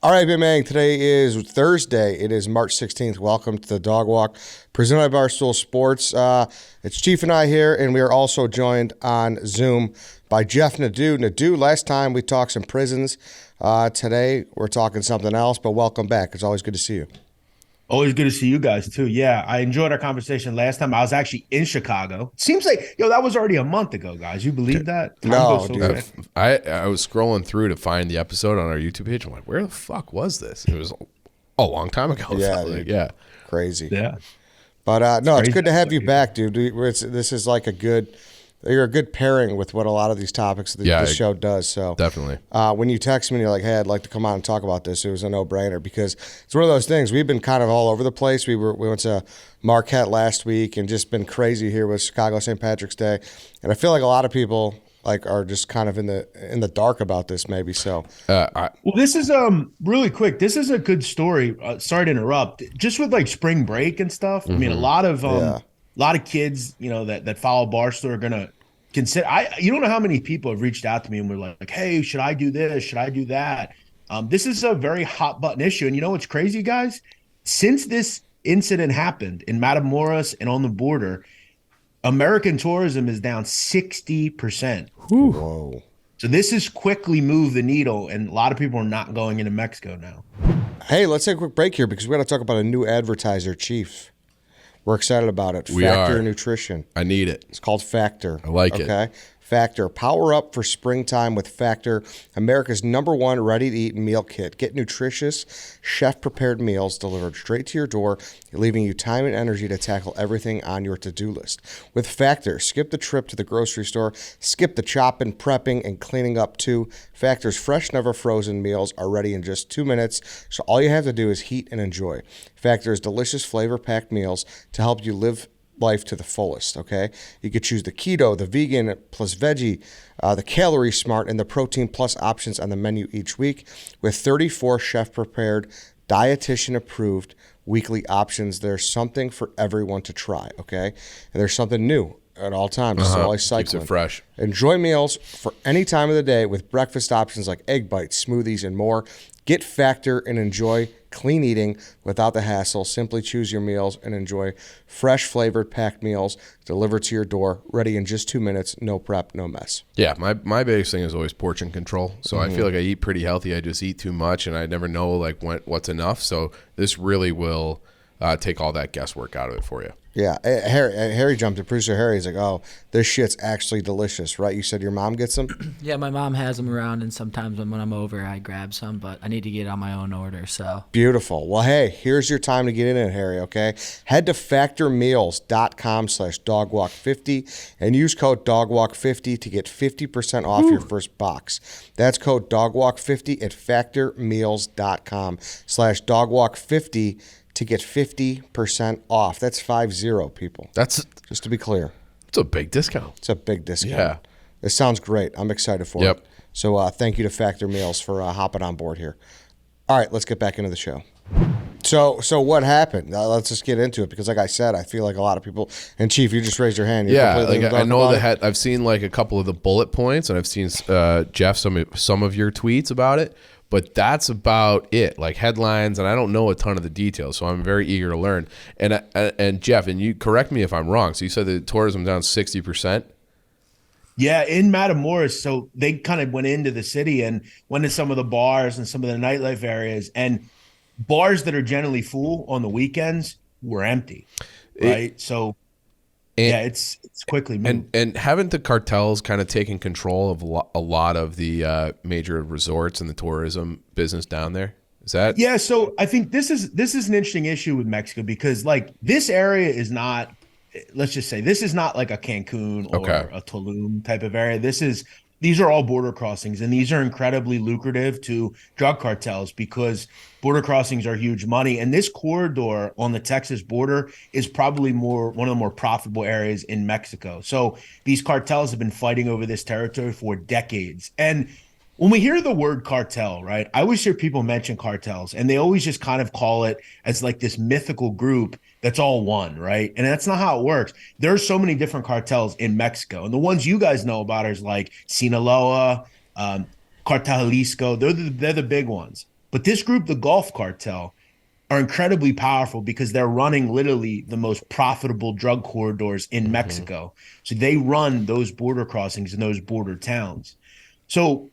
All right, Big Man, today is Thursday. It is March 16th. Welcome to the Dog Walk, presented by Barstool Sports. It's Chief and I here, and we are also joined on Zoom by Jeff Nadu. Nadu, last time we talked some prisons. Today we're talking something else, but welcome back. It's always good to see you. Always good to see you guys too. Yeah, I enjoyed our conversation last time. I was actually in Chicago. Seems like that was already a month ago, guys. You believe that? Time No, goes so dude. fast. I was scrolling through to find the episode on our YouTube page. I'm like, where the fuck was this? It was a long time ago. Yeah, Like, dude. yeah. Crazy. Yeah, But no, it's crazy. good to have you back, dude. This is like you're a good pairing with what a lot of these topics that Yeah, this show does. So Definitely. when you text me and you're like, hey, I'd like to come on and talk about this, it was a no-brainer because it's one of those things. We've been kind of all over the place. We went to Marquette last week and just been crazy here with Chicago St. Patrick's Day. And I feel like a lot of people are just kind of in the dark about this maybe. So Well, this is really quick. This is a good story. Sorry to interrupt. Just with like spring break and stuff. I mean, a lot of Yeah. lot of kids, that follow Barstool are gonna consider. You don't know how many people have reached out to me and were like, "Hey, should I do this? Should I do that?" This is a very hot button issue, and you know what's crazy, guys? Since this incident happened in Matamoros and on the border, American tourism is down 60%. whoa. So this has quickly moved the needle, and a lot of people are not going into Mexico now. Hey, let's take a quick break here because we got to talk about a new advertiser, Chief. We're excited about it. We Factor are. Nutrition. I need it. It's called Factor. I like it. Okay. Factor. Power up for springtime with Factor, America's #1 ready-to-eat meal kit. Get nutritious, chef-prepared meals delivered straight to your door, leaving you time and energy to tackle everything on your to-do list. With Factor, skip the trip to the grocery store, skip the chopping, prepping, and cleaning up too. Factor's fresh, never frozen meals are ready in just 2 minutes, so all you have to do is heat and enjoy. Factor's delicious flavor-packed meals to help you live life to the fullest, okay? You could choose the keto, the vegan plus veggie, the calorie smart, and the protein plus options on the menu each week with 34 chef-prepared, dietitian-approved weekly options. There's something for everyone to try, okay? And there's something new at all times. It's always Keeps cycling. it fresh. Enjoy meals for any time of the day with breakfast options like egg bites, smoothies, and more. Get Factor and enjoy clean eating without the hassle. Simply choose your meals and enjoy fresh flavored packed meals delivered to your door, ready in just 2 minutes. No prep, no mess. Yeah, my biggest thing is always portion control. So I feel like I eat pretty healthy. I just eat too much, and I never know what's enough. So this really will take all that guesswork out of it for you. Yeah, Harry jumped in. Producer Harry's like, oh, this shit's actually delicious, right? You said your mom gets them? Yeah, my mom has them around, and sometimes when I'm over, I grab some, but I need to get on my own order, so. Beautiful. Well, hey, here's your time to get in it, Harry, okay? Head to factormeals.com/dogwalk50 and use code dogwalk50 to get 50% off your first box. That's code dogwalk50 at factormeals.com/dogwalk50 to get 50% off. That's 50, people. That's Just to be clear, it's a big discount. it's a big discount. Yeah. This sounds great. I'm excited for Yep. it. So thank you to Factor Meals for hopping on board here. All right, let's get back into the show. So what happened? Let's just get into it because, like I said, I feel like a lot of people. And Chief, you just raised your hand. You're Yeah, completely in like the I dark know about it? I've seen like a couple of the bullet points, and I've seen Jeff some of your tweets about it. But that's about it, like headlines, and I don't know a ton of the details, so I'm very eager to learn. And Jeff, and you correct me if I'm wrong. So you said the tourism down 60%. Yeah, in Matamoros, so they kind of went into the city and went to some of the bars and some of the nightlife areas, and bars that are generally full on the weekends were empty, right? Yeah, it's quickly moved. And haven't the cartels kind of taken control of a lot of the major resorts and the tourism business down there? Is that? Yeah, so I think this is an interesting issue with Mexico because like this area is not, let's just say this is not like a Cancun or Okay. a Tulum type of area. These are all border crossings, and these are incredibly lucrative to drug cartels because border crossings are huge money. And this corridor on the Texas border is probably one of the more profitable areas in Mexico. So these cartels have been fighting over this territory for decades. And when we hear the word cartel, right, I always hear people mention cartels, and they always just kind of call it as like this mythical group that's all one, right? And that's not how it works. There are so many different cartels in Mexico, and the ones you guys know about is like Sinaloa, Cartel Jalisco. They're the big ones. But this group, the Gulf Cartel, are incredibly powerful because they're running literally the most profitable drug corridors in Mexico. So they run those border crossings in those border towns. So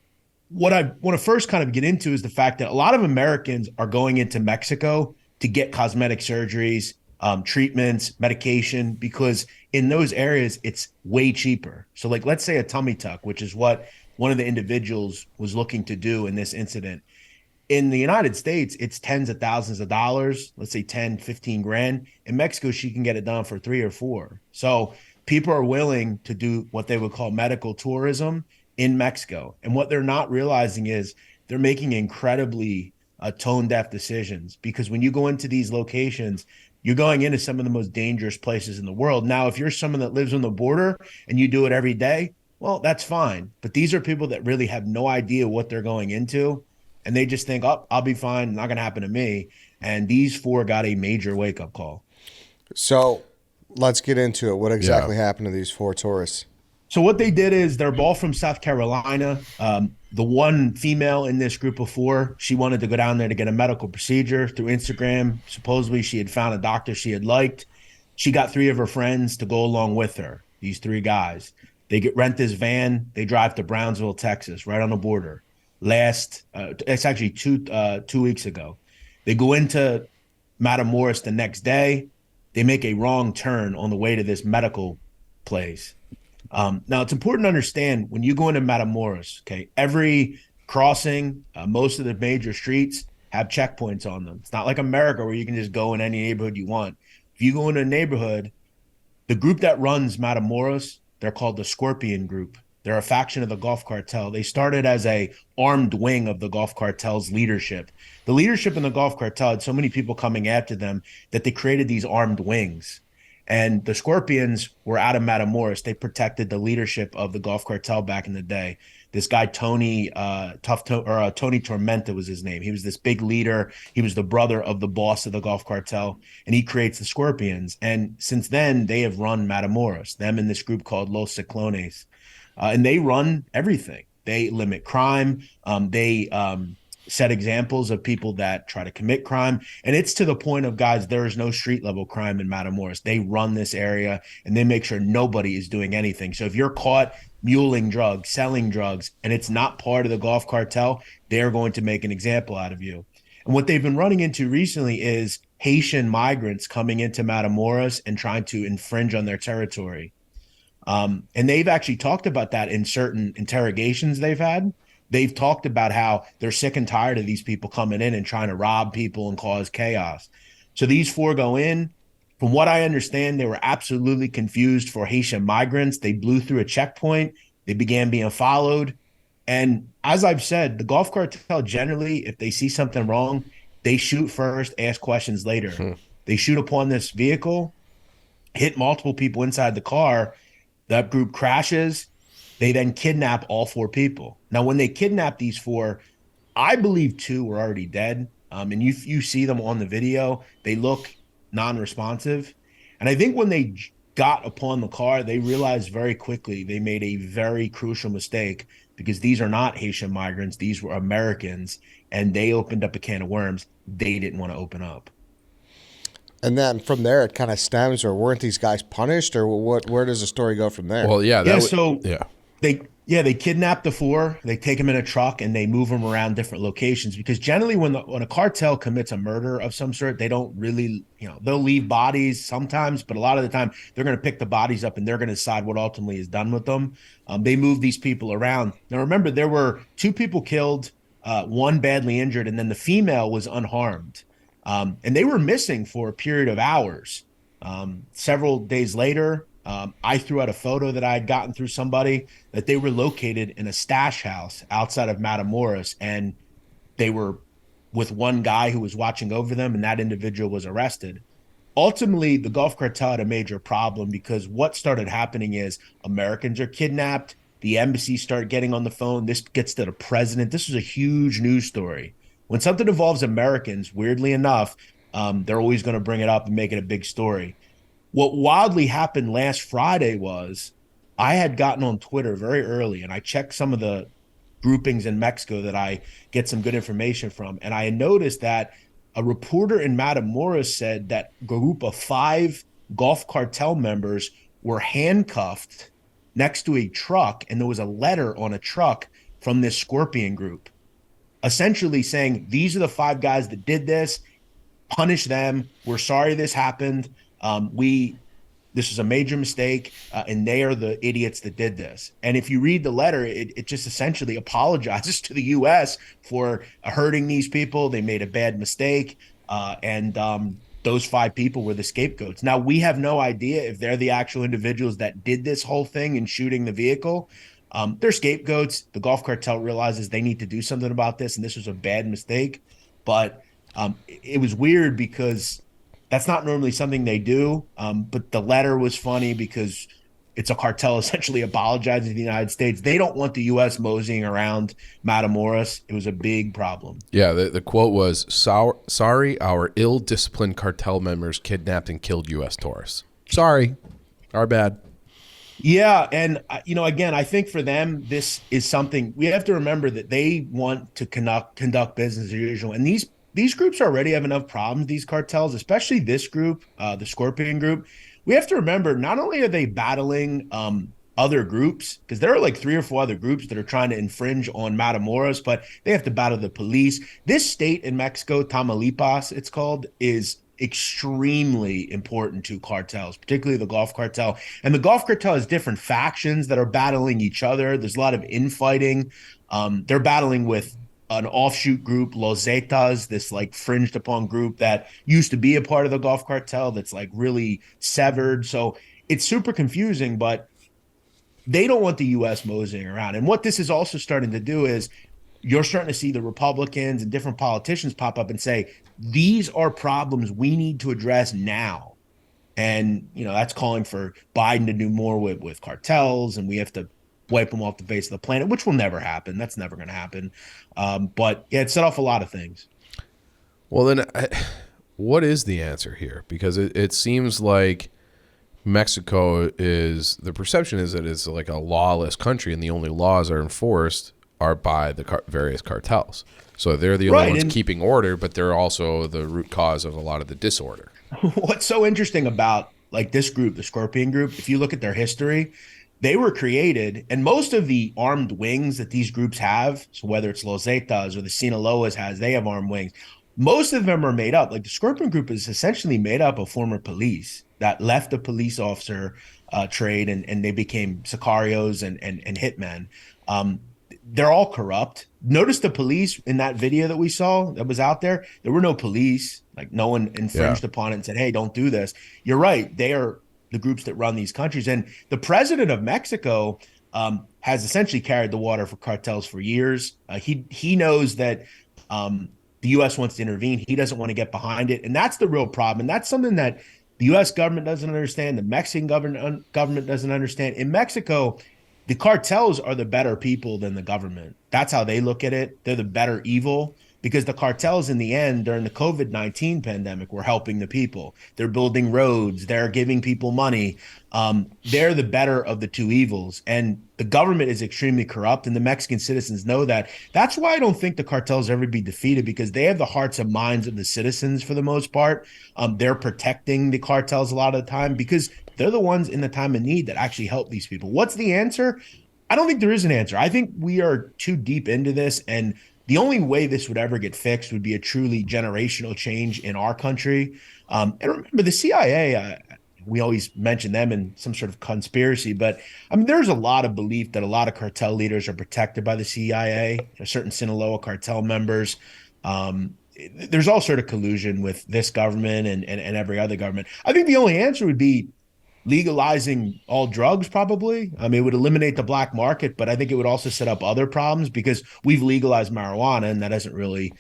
what I want to first kind of get into is the fact that a lot of Americans are going into Mexico to get cosmetic surgeries, treatments, medication, because in those areas it's way cheaper. So, like, let's say a tummy tuck, which is what one of the individuals was looking to do in this incident. In the United States, it's tens of thousands of dollars, let's say 10, 15 grand. In Mexico, she can get it done for 3 or 4. So people are willing to do what they would call medical tourism in Mexico. And what they're not realizing is they're making incredibly tone deaf decisions, because when you go into these locations, you're going into some of the most dangerous places in the world. Now, if you're someone that lives on the border and you do it every day, well, that's fine. But these are people that really have no idea what they're going into. And they just think, oh, I'll be fine. Not going to happen to me. And these 4 got a major wake up call. So let's get into it. What exactly happened to these 4 tourists? So what they did is they're all from South Carolina. The one female in this group of 4, she wanted to go down there to get a medical procedure through Instagram. Supposedly she had found a doctor she had liked. She got 3 of her friends to go along with her, these 3 guys. They rent this van. They drive to Brownsville, Texas, right on the border. It's actually 2 weeks ago. They go into Matamoros the next day. They make a wrong turn on the way to this medical place. Now, it's important to understand when you go into Matamoros, okay, every crossing, most of the major streets have checkpoints on them. It's not like America where you can just go in any neighborhood you want. If you go into a neighborhood, the group that runs Matamoros, they're called the Scorpion Group. They're a faction of the Gulf Cartel. They started as a armed wing of the Gulf Cartel's leadership. The leadership in the Gulf Cartel had so many people coming after them that they created these armed wings. And the Scorpions were out of Matamoros. They protected the leadership of the Gulf Cartel back in the day. This guy, Tony Tormenta was his name. He was this big leader. He was the brother of the boss of the Gulf Cartel, and he creates the Scorpions. And since then, they have run Matamoros, them in this group called Los Ciclones. And they run everything. They limit crime. They set examples of people that try to commit crime. And it's to the point of, guys, there is no street level crime in Matamoros. They run this area and they make sure nobody is doing anything. So if you're caught muling drugs, selling drugs, and it's not part of the Gulf Cartel, they're going to make an example out of you. And what they've been running into recently is Haitian migrants coming into Matamoros and trying to infringe on their territory. And they've actually talked about that in certain interrogations they've had. They've talked about how they're sick and tired of these people coming in and trying to rob people and cause chaos. So these 4 go in. From what I understand, they were absolutely confused for Haitian migrants. They blew through a checkpoint. They began being followed. And as I've said, the Gulf Cartel generally, if they see something wrong, they shoot first, ask questions later. They shoot upon this vehicle, hit multiple people inside the car. That group crashes. They then kidnap all 4 people. Now, when they kidnap these 4, I believe 2 were already dead. And you see them on the video. They look non-responsive. And I think when they got upon the car, they realized very quickly they made a very crucial mistake, because these are not Haitian migrants. These were Americans, and they opened up a can of worms they didn't want to open up. And then from there, it kind of stems, or weren't these guys punished, or what? Where does the story go from there? Well, yeah. They kidnap the 4, they take them in a truck, and they move them around different locations, because generally when a cartel commits a murder of some sort, they don't really, they'll leave bodies sometimes, but a lot of the time they're going to pick the bodies up and they're going to decide what ultimately is done with them. They move these people around. Now, remember, there were 2 people killed, 1 badly injured, and then the female was unharmed. And they were missing for a period of hours. Several days later, I threw out a photo that I had gotten through somebody that they were located in a stash house outside of Matamoros, and they were with one guy who was watching over them, and that individual was arrested. Ultimately, the Gulf Cartel had a major problem, because what started happening is Americans are kidnapped. The embassies start getting on the phone. This gets to the president. This was a huge news story. When something involves Americans, weirdly enough, they're always going to bring it up and make it a big story. What wildly happened last Friday was I had gotten on Twitter very early, and I checked some of the groupings in Mexico that I get some good information from. And I had noticed that a reporter in Matamoros said that a group of 5 Gulf Cartel members were handcuffed next to a truck, and there was a letter on a truck from this Scorpion group, essentially saying, these are the 5 guys that did this, punish them. We're sorry this happened. This is a major mistake, and they are the idiots that did this. And if you read the letter, it just essentially apologizes to the U.S. for hurting these people. They made a bad mistake, and those 5 people were the scapegoats. Now, we have no idea if they're the actual individuals that did this whole thing in shooting the vehicle. They're scapegoats. The Gulf Cartel realizes they need to do something about this, and this was a bad mistake. But it was weird because that's not normally something they do. But the letter was funny because it's a cartel essentially apologizing to the United States. They don't want the U.S. moseying around Matamoros. It was a big problem. Yeah, the quote was, sorry, our ill-disciplined cartel members kidnapped and killed U.S. tourists. Sorry, our bad. Yeah, and again, I think for them, this is something we have to remember, that they want to conduct business as usual. And these groups already have enough problems, these cartels, especially this group, the Scorpion group. We have to remember, not only are they battling other groups, because there are like 3 or 4 other groups that are trying to infringe on Matamoros, but they have to battle the police. This state in Mexico, Tamaulipas, it's called, is extremely important to cartels, particularly the Gulf Cartel. And the Gulf Cartel has different factions that are battling each other. There's a lot of infighting. They're battling with an offshoot group, Los Zetas, this like fringed upon group that used to be a part of the Gulf Cartel that's like really severed. So it's super confusing, but they don't want the U.S. moseying around. And what this is also starting to do is you're starting to see the Republicans and different politicians pop up and say, these are problems we need to address now. And, that's calling for Biden to do more with cartels, and we have to wipe them off the face of the planet, which will never happen. That's never going to happen. But yeah, it set off a lot of things. Well, then what is the answer here? Because it seems like Mexico the perception is that it's like a lawless country, and the only laws are enforced are by the various cartels. So they're the only ones keeping order, but they're also the root cause of a lot of the disorder. What's so interesting about like this group, the Scorpion group, if you look at their history, they were created, and most of the armed wings that these groups have, so whether it's Los Zetas or the Sinaloas they have armed wings. Most of them are made up. Like the Scorpion group is essentially made up of former police that left the police officer trade, and they became sicarios and hitmen. They're all corrupt. Notice the police in that video that we saw that was out there. There were no police. Like no one infringed upon it and said, hey, don't do this. You're right. They are the groups that run these countries. And the president of Mexico has essentially carried the water for cartels for years. He knows that the U.S. wants to intervene. He doesn't want to get behind it. And that's the real problem. And that's something that the U.S. government doesn't understand. The Mexican government doesn't understand. In Mexico, the cartels are the better people than the government. That's how they look at it. They're the better evil, because the cartels in the end during the COVID-19 pandemic were helping the people. They're building roads. They're giving people money. They're the better of the 2 evils. And the government is extremely corrupt, and the Mexican citizens know that. That's why I don't think the cartels ever be defeated, because they have the hearts and minds of the citizens for the most part. They're protecting the cartels a lot of the time because they're the ones in the time of need that actually help these people. What's the answer? I don't think there is an answer. I think we are too deep into this, and the only way this would ever get fixed would be a truly generational change in our country. And remember, the CIA, we always mention them in some sort of conspiracy, but I mean, there's a lot of belief that a lot of cartel leaders are protected by the CIA, certain Sinaloa cartel members. There's all sort of collusion with this government and every other government. I think the only answer would be legalizing all drugs, probably. I mean, it would eliminate the black market, but I think it would also set up other problems because we've legalized marijuana, and that doesn't really.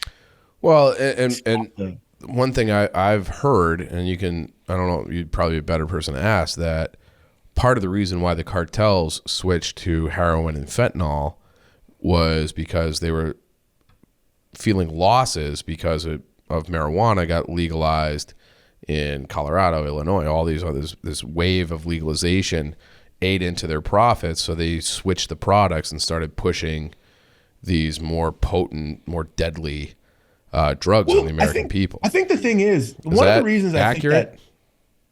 Well, and one thing I've heard, and I don't know, you'd probably be a better person to ask, that part of the reason why the cartels switched to heroin and fentanyl was because they were feeling losses because of marijuana got legalized in Colorado, Illinois, all these others. This wave of legalization ate into their profits, so they switched the products and started pushing these more potent, more deadly drugs on the American people. I think the thing is, one of the reasons accurate? I think that,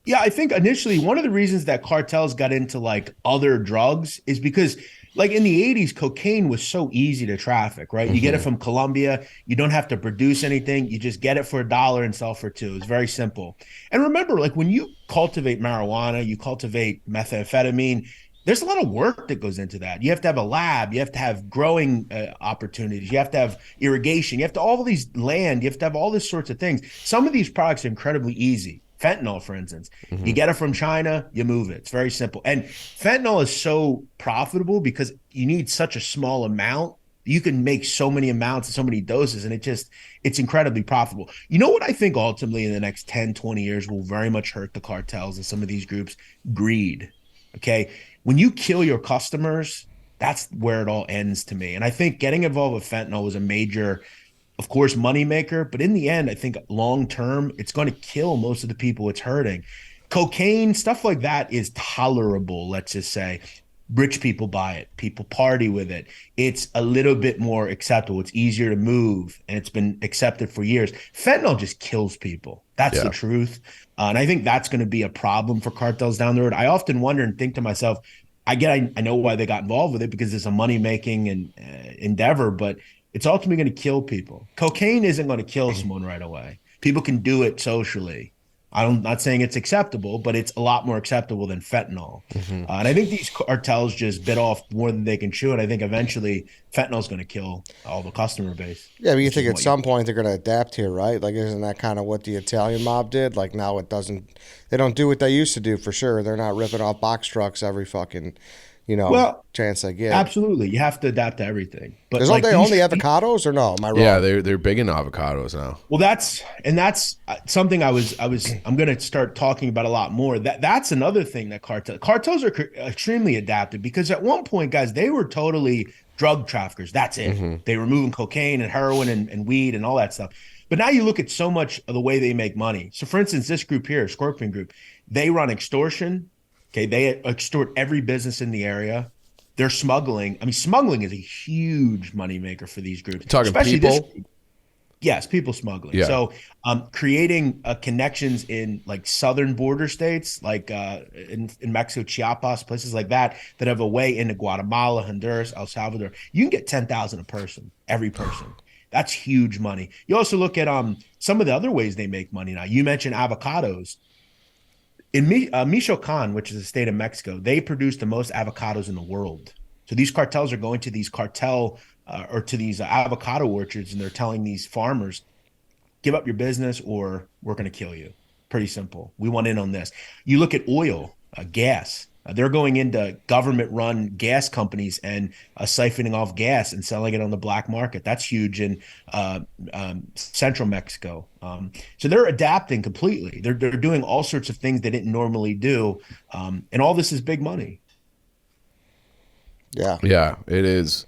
yeah, I think initially one of the reasons that cartels got into like other drugs is because like in the 80s, cocaine was so easy to traffic, right? You get it from Colombia. You don't have to produce anything. You just get it for $1 and sell for $2. It's very simple. And remember, like when you cultivate marijuana, you cultivate methamphetamine, there's a lot of work that goes into that. You have to have a lab. You have to have growing opportunities. You have to have irrigation. You have to all of these land. You have to have all these sorts of things. Some of these products are incredibly easy. Fentanyl, for instance, you get it from China, you move it. It's very simple. And fentanyl is so profitable because you need such a small amount. You can make so many amounts and so many doses, and it's incredibly profitable. You know what I think ultimately in the next 10, 20 years will very much hurt the cartels and some of these groups? Greed. Okay. When you kill your customers, that's where it all ends to me. And I think getting involved with fentanyl was a major, of course, moneymaker, but in the end, I think long term, it's going to kill most of the people it's hurting. Cocaine, stuff like that is tolerable, let's just say. Rich people buy it. People party with it. It's a little bit more acceptable. It's easier to move, and it's been accepted for years. Fentanyl just kills people. That's the truth. And I think that's going to be a problem for cartels down the road. I often wonder and think to myself, I know why they got involved with it because it's a money-making endeavor, but it's ultimately going to kill people. Cocaine isn't going to kill someone right away. People can do it socially. I'm not saying it's acceptable, but it's a lot more acceptable than fentanyl. And I think these cartels just bit off more than they can chew. And I think eventually fentanyl is going to kill all the customer base. Yeah, but you think at some point they're going to adapt here, right? Like, isn't that kind of what the Italian mob did? Like now they don't do what they used to do for sure. They're not ripping off box trucks every fucking, chance they get. Absolutely. You have to adapt to everything. But don't they only avocados or no? Am I wrong? Yeah, they're big into avocados now. Well, that's something I'm going to start talking about a lot more. That's another thing that cartels are extremely adapted because at one point, guys, they were totally drug traffickers. That's it. They were moving cocaine and heroin and weed and all that stuff. But now you look at so much of the way they make money. So for instance, this group here, Scorpion Group, they run extortion. Okay, they extort every business in the area. They're smuggling. I mean, smuggling is a huge moneymaker for these groups. You're talking especially people? Yes, people smuggling. Yeah. So creating connections in like southern border states, like in Mexico, Chiapas, places like that have a way into Guatemala, Honduras, El Salvador. You can get 10,000 a person, every person. That's huge money. You also look at some of the other ways they make money now. You mentioned avocados. In Michoacan, which is a state of Mexico, they produce the most avocados in the world. So these cartels are going to these or to these avocado orchards, and they're telling these farmers, give up your business or we're going to kill you. Pretty simple. We want in on this. You look at oil, gas. They're going into government-run gas companies and siphoning off gas and selling it on the black market. That's huge in central Mexico. So they're adapting completely. They're doing all sorts of things they didn't normally do, and all this is big money. Yeah, it is.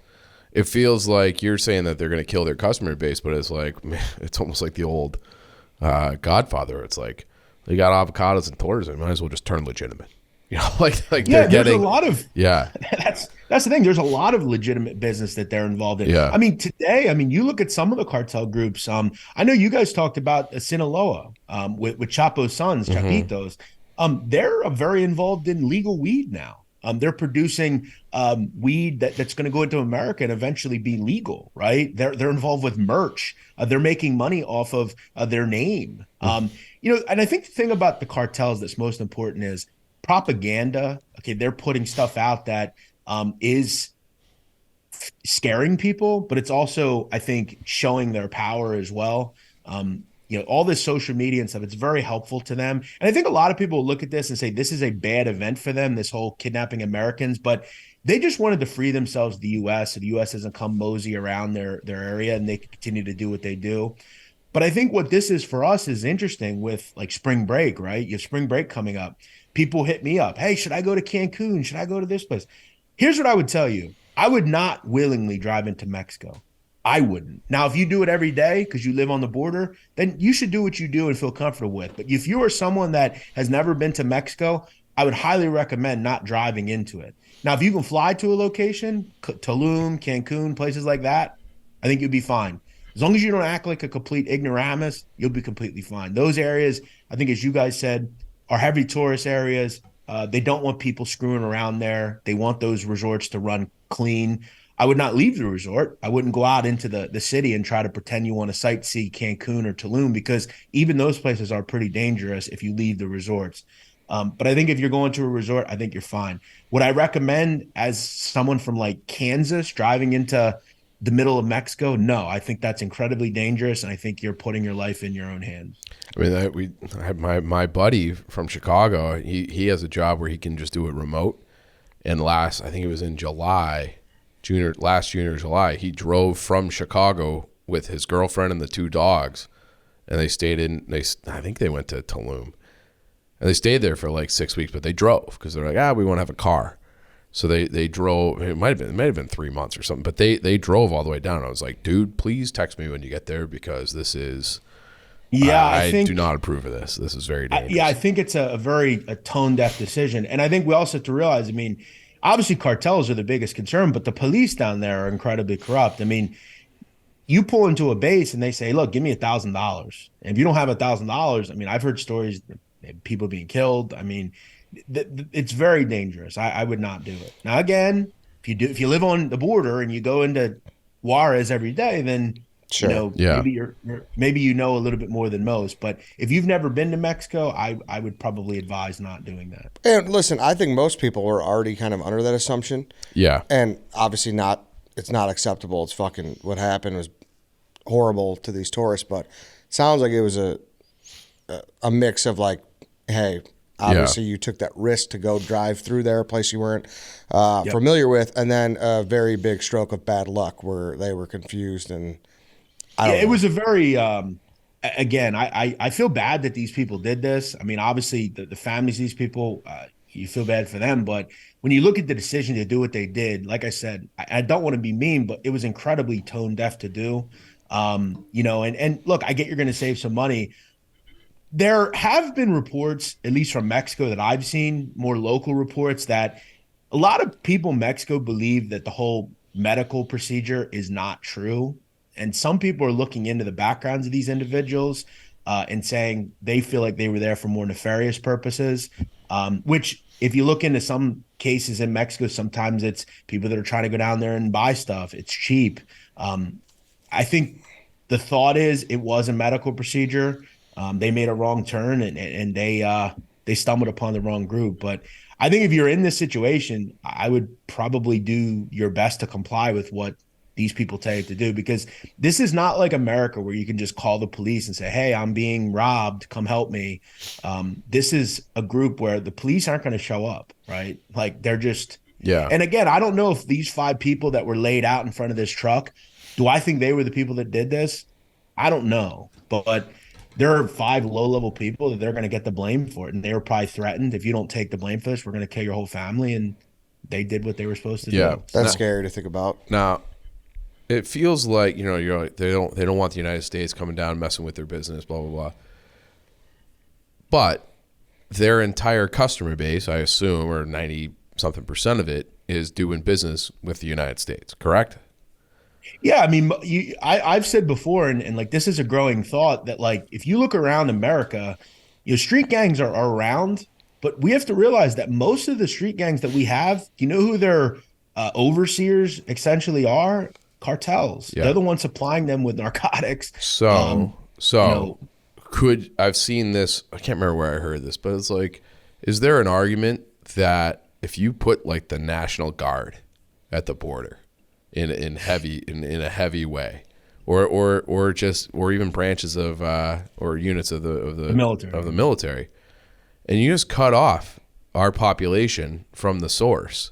It feels like you're saying that they're going to kill their customer base, but it's like it's almost like the old Godfather. It's like they got avocados and tortas, they might as well just turn legitimate. Like yeah, there's a lot of that's the thing. There's a lot of legitimate business that they're involved in. Yeah. I mean, today, you look at some of the cartel groups. I know you guys talked about Sinaloa with Chapo's sons, Chapitos. They're very involved in legal weed now. They're producing weed that's going to go into America and eventually be legal, right? They're involved with merch. They're making money off of their name. And I think the thing about the cartels that's most important is propaganda. Okay, they're putting stuff out that is scaring people, but it's also, I think, showing their power as well. All this social media and stuff, it's very helpful to them. And I think a lot of people look at this and say this is a bad event for them, this whole kidnapping Americans, but they just wanted to free themselves of the U.S. so the U.S. doesn't come mosey around their area and they can continue to do what they do. But I think what this is for us is interesting with like spring break, right? You have spring break coming up. People hit me up. Hey, should I go to Cancun? Should I go to this place? Here's what I would tell you. I would not willingly drive into Mexico. I wouldn't. Now, if you do it every day because you live on the border, then you should do what you do and feel comfortable with. But if you are someone that has never been to Mexico, I would highly recommend not driving into it. Now, if you can fly to a location, Tulum, Cancun, places like that, I think you'll be fine. As long as you don't act like a complete ignoramus, you'll be completely fine. Those areas, I think, as you guys said, are heavy tourist areas. They don't want people screwing around there. They want those resorts to run clean. I would not leave the resort. I wouldn't go out into the city and try to pretend you want to sightsee Cancun or Tulum, because even those places are pretty dangerous if you leave the resorts. But I think if you're going to a resort, I think you're fine. Would I recommend, as someone from like Kansas driving into the middle of Mexico? No, I think that's incredibly dangerous, and I think you're putting your life in your own hands. I mean, I had my buddy from Chicago. He has a job where he can just do it remote. And I think it was in last June or July, he drove from Chicago with his girlfriend and the 2 dogs, and I think they went to Tulum, and they stayed there for like 6 weeks. But they drove because they're like, we want to have a car. So they drove. It might have been 3 months or something, but they drove all the way down. I was like, dude, please text me when you get there, because this is. Yeah, I do not approve of this. This is very dangerous. I think it's a very tone deaf decision, and I think we also have to realize. I mean, obviously cartels are the biggest concern, but the police down there are incredibly corrupt. I mean, you pull into a base and they say, "Look, give me $1,000." And if you don't have $1,000, I mean, I've heard stories of people being killed. I mean, it's very dangerous. I would not do it. Now, again, if you live on the border and you go into Juarez every day, then Sure. maybe you know a little bit more than most. But if you've never been to Mexico, I would probably advise not doing that. And listen, I think most people were already kind of under that assumption. Yeah. And obviously it's not acceptable. It's fucking, what happened was horrible to these tourists, but it sounds like it was a mix of like, hey, obviously you took that risk to go drive through there, a place you weren't familiar with, and then a very big stroke of bad luck where they were confused. And it was a very again, I feel bad that these people did this. I mean, obviously the families of these people, you feel bad for them, but when you look at the decision to do what they did, like I said, I don't want to be mean, but it was incredibly tone deaf to do. And look, I get you're going to save some money. There have been reports, at least from Mexico that I've seen, more local reports, that a lot of people in Mexico believe that the whole medical procedure is not true. And some people are looking into the backgrounds of these individuals and saying they feel like they were there for more nefarious purposes, which if you look into some cases in Mexico, sometimes it's people that are trying to go down there and buy stuff. It's cheap. I think the thought is it was a medical procedure. They made a wrong turn and they stumbled upon the wrong group. But I think if you're in this situation, I would probably do your best to comply with what these people tell you to do, because this is not like America where you can just call the police and say, hey, I'm being robbed, come help me. This is a group where the police aren't going to show up, right? Like they're just, And again, I don't know if these 5 people that were laid out in front of this truck, do I think they were the people that did this? I don't know, but there are 5 low-level people that they're going to get the blame for it, and they were probably threatened. If you don't take the blame for this, we're going to kill your whole family, and they did what they were supposed to do. That's scary to think about. Now, it feels like you're like, they don't want the United States coming down messing with their business, blah blah blah. But their entire customer base, I assume, or 90-something% of it, is doing business with the United States, correct? Yeah, I mean, I've said before, and like this is a growing thought, that like if you look around America, street gangs are around, but we have to realize that most of the street gangs that we have, you know who their overseers essentially are? Cartels. They're the ones supplying them with narcotics. I've seen this, I can't remember where I heard this, but it's like, is there an argument that if you put like the National Guard at the border in a heavy way, or even branches of or units of the military, and you just cut off our population from the source,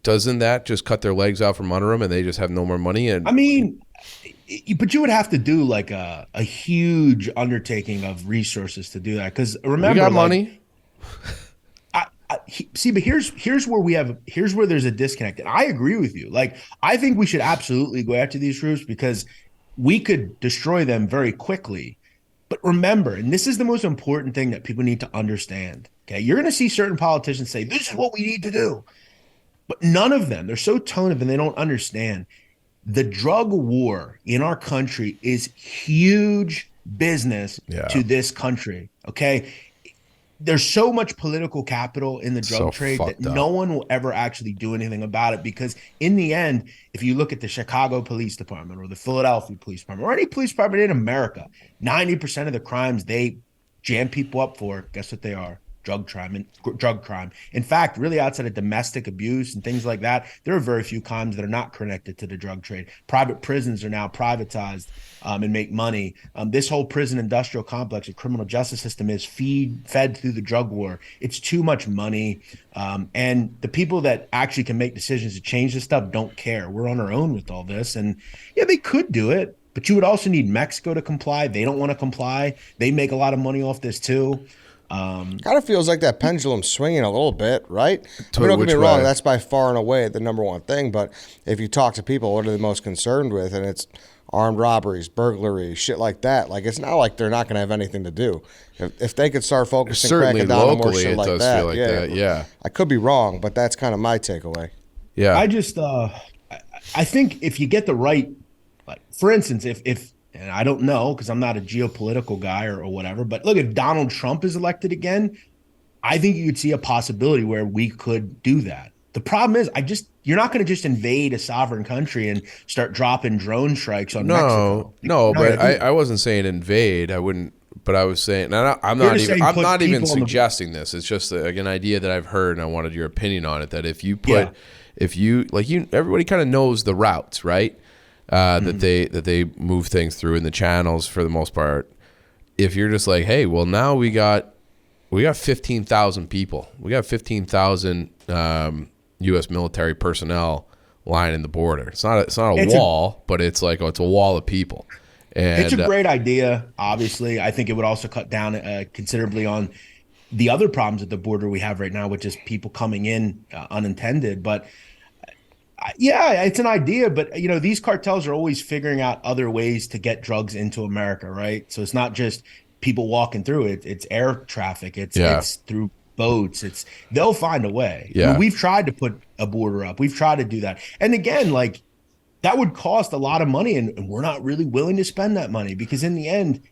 doesn't that just cut their legs out from under them and they just have no more money? And I mean, but you would have to do like a huge undertaking of resources to do that, because remember, we got money. See, but here's where there's a disconnect, and I agree with you. Like, I think we should absolutely go after these groups because we could destroy them very quickly. But remember, and this is the most important thing that people need to understand. Okay. You're going to see certain politicians say, this is what we need to do. But none of them, they're so tone deaf and they don't understand. The drug war in our country is huge business to this country. Okay. There's so much political capital in the drug trade that no one will ever actually do anything about it, because in the end, if you look at the Chicago Police Department or the Philadelphia Police Department or any police department in America, 90% of the crimes they jam people up for, guess what they are? Drug crime. In fact, really outside of domestic abuse and things like that, there are very few crimes that are not connected to the drug trade. Private prisons are now privatized and make money. This whole prison industrial complex, the criminal justice system, is fed through the drug war. It's too much money. And the people that actually can make decisions to change this stuff don't care. We're on our own with all this. And yeah, they could do it, but you would also need Mexico to comply. They don't want to comply. They make a lot of money off this too. Kind of feels like that pendulum's swinging a little bit, right? I mean, don't get me wrong, that's by far and away the number one thing. But if you talk to people, what are they most concerned with? And it's armed robberies, burglaries, shit like that. Like, it's not like they're not going to have anything to do. If they could start focusing, cracking down on more shit like that. Feel like that. Yeah. I could be wrong, but that's kind of my takeaway. Yeah. I just, I think if you get the right, like, for instance, if and I don't know because I'm not a geopolitical guy or whatever, but look, if Donald Trump is elected again, I think you could see a possibility where we could do that. The problem is, you're not going to just invade a sovereign country and start dropping drone strikes on Mexico. But I wasn't saying invade. I wouldn't. But I was saying, I'm not even suggesting this. It's just an idea that I've heard, and I wanted your opinion on it. That if you everybody kind of knows the routes, right? That they move things through in the channels for the most part. If you're just like, hey, well, now we got 15,000 people. We got 15,000 U.S. military personnel lining the border. It's not a wall, but it's like it's a wall of people. And it's a great idea. Obviously, I think it would also cut down considerably on the other problems at the border we have right now, which is people coming in unintended. But yeah, it's an idea, but these cartels are always figuring out other ways to get drugs into America, right? So it's not just people walking through it; it's air traffic, it's through boats. They'll find a way. Yeah, I mean, we've tried to put a border up, we've tried to do that, and again, like that would cost a lot of money, and we're not really willing to spend that money because in the end,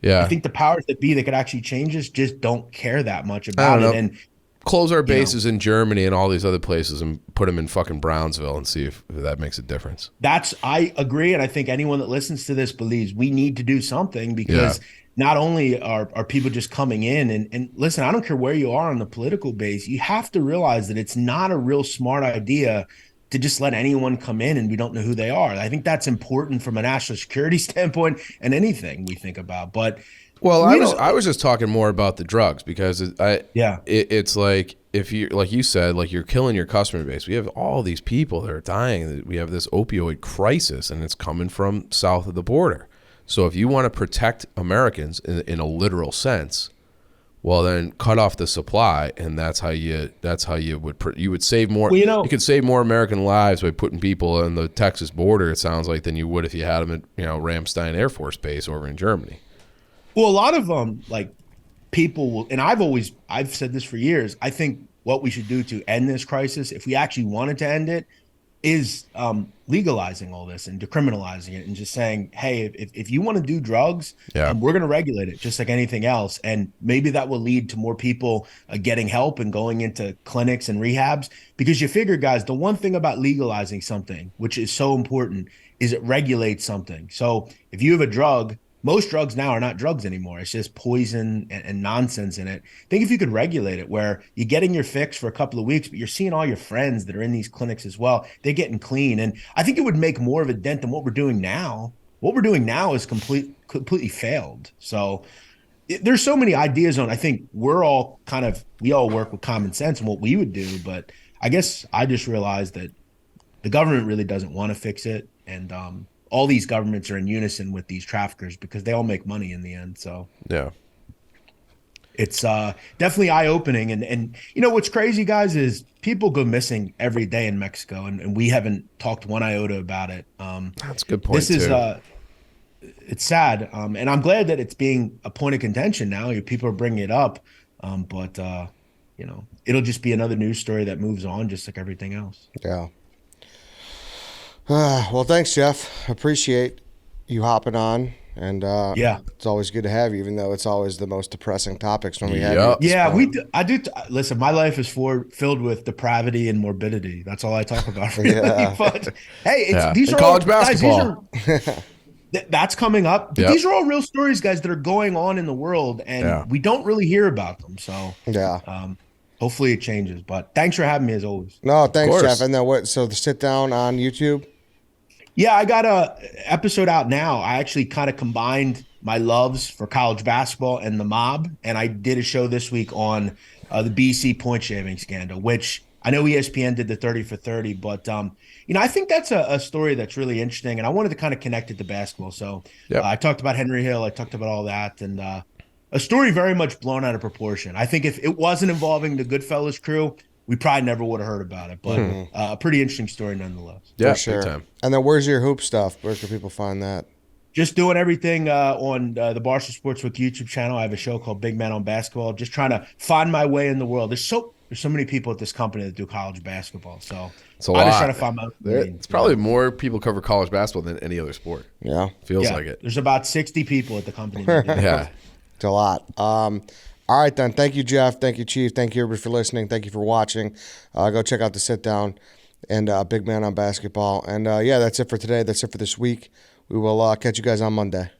I think the powers that be that could actually change this just don't care that much about it, and. Close our bases in Germany and all these other places and put them in fucking Brownsville and see if that makes a difference. I agree. And I think anyone that listens to this believes we need to do something because not only are people just coming in and listen, I don't care where you are on the political base. You have to realize that it's not a real smart idea to just let anyone come in and we don't know who they are. I think that's important from a national security standpoint and anything we think about. But well, I was just talking more about the drugs because it's like if you like you said, like you're killing your customer base. We have all these people that are dying. We have this opioid crisis, and it's coming from south of the border. So if you want to protect Americans in a literal sense, well then cut off the supply, and that's how you would save more. Well, you could save more American lives by putting people on the Texas border. It sounds like than you would if you had them at Ramstein Air Force Base over in Germany. Well, a lot of like people will, and I've said this for years. I think what we should do to end this crisis, if we actually wanted to end it, is legalizing all this and decriminalizing it and just saying, hey, if you want to do drugs, we're going to regulate it just like anything else. And maybe that will lead to more people getting help and going into clinics and rehabs. Because you figure, guys, the one thing about legalizing something, which is so important, is it regulates something. So if you have a drug, most drugs now are not drugs anymore. It's just poison and nonsense in it. Think if you could regulate it where you're getting your fix for a couple of weeks, but you're seeing all your friends that are in these clinics as well. They're getting clean. And I think it would make more of a dent than what we're doing now. What we're doing now is completely failed. So there's so many ideas on, I think we all work with common sense and what we would do. But I guess I just realized that the government really doesn't want to fix it. And, all these governments are in unison with these traffickers because they all make money in the end. So yeah, it's definitely eye-opening. And what's crazy, guys, is people go missing every day in Mexico, and we haven't talked one iota about it. That's a good point. it's sad. And I'm glad that it's being a point of contention now. People are bringing it up. But it'll just be another news story that moves on just like everything else. Yeah. Well, thanks, Jeff. Appreciate you hopping on. And Yeah. it's always good to have you, even though it's always the most depressing topics when we have you. Yep. at this Yeah, point. I do. Listen, my life is filled with depravity and morbidity. That's all I talk about, really. Yeah. But hey, Yeah. these And are college all, guys, basketball. that's coming up. But Yep. these are all real stories, guys, that are going on in the world, and Yeah. we don't really hear about them. So Yeah. hopefully it changes. But thanks for having me as always. No, thanks, course. Jeff. And then what? So the sit down on YouTube. Yeah, I got a episode out now. I actually kind of combined my loves for college basketball and the mob, and I did a show this week on the BC point shaving scandal, which I know ESPN did the 30 for 30, but I think that's a story that's really interesting, and I wanted to kind of connect it to basketball. So Yep. I talked about Henry Hill, I talked about all that, and a story very much blown out of proportion. I think if it wasn't involving the Goodfellas crew, we probably never would have heard about it, but a pretty interesting story nonetheless. Yeah, For sure. big time. And then where's your hoop stuff? Where can people find that? Just doing everything on the Barstool Sports YouTube channel. I have a show called Big Man on Basketball. Just trying to find my way in the world. There's so many people at this company that do college basketball. So It's a I just lot. try to find my way. It's probably more people cover college basketball than any other sport. Yeah. Feels like it. There's about 60 people at the company. that do that. Yeah. It's a lot. All right, then. Thank you, Jeff. Thank you, Chief. Thank you, everybody, for listening. Thank you for watching. Go check out the sit down and Big Man on Basketball. And yeah, that's it for today. That's it for this week. We will catch you guys on Monday.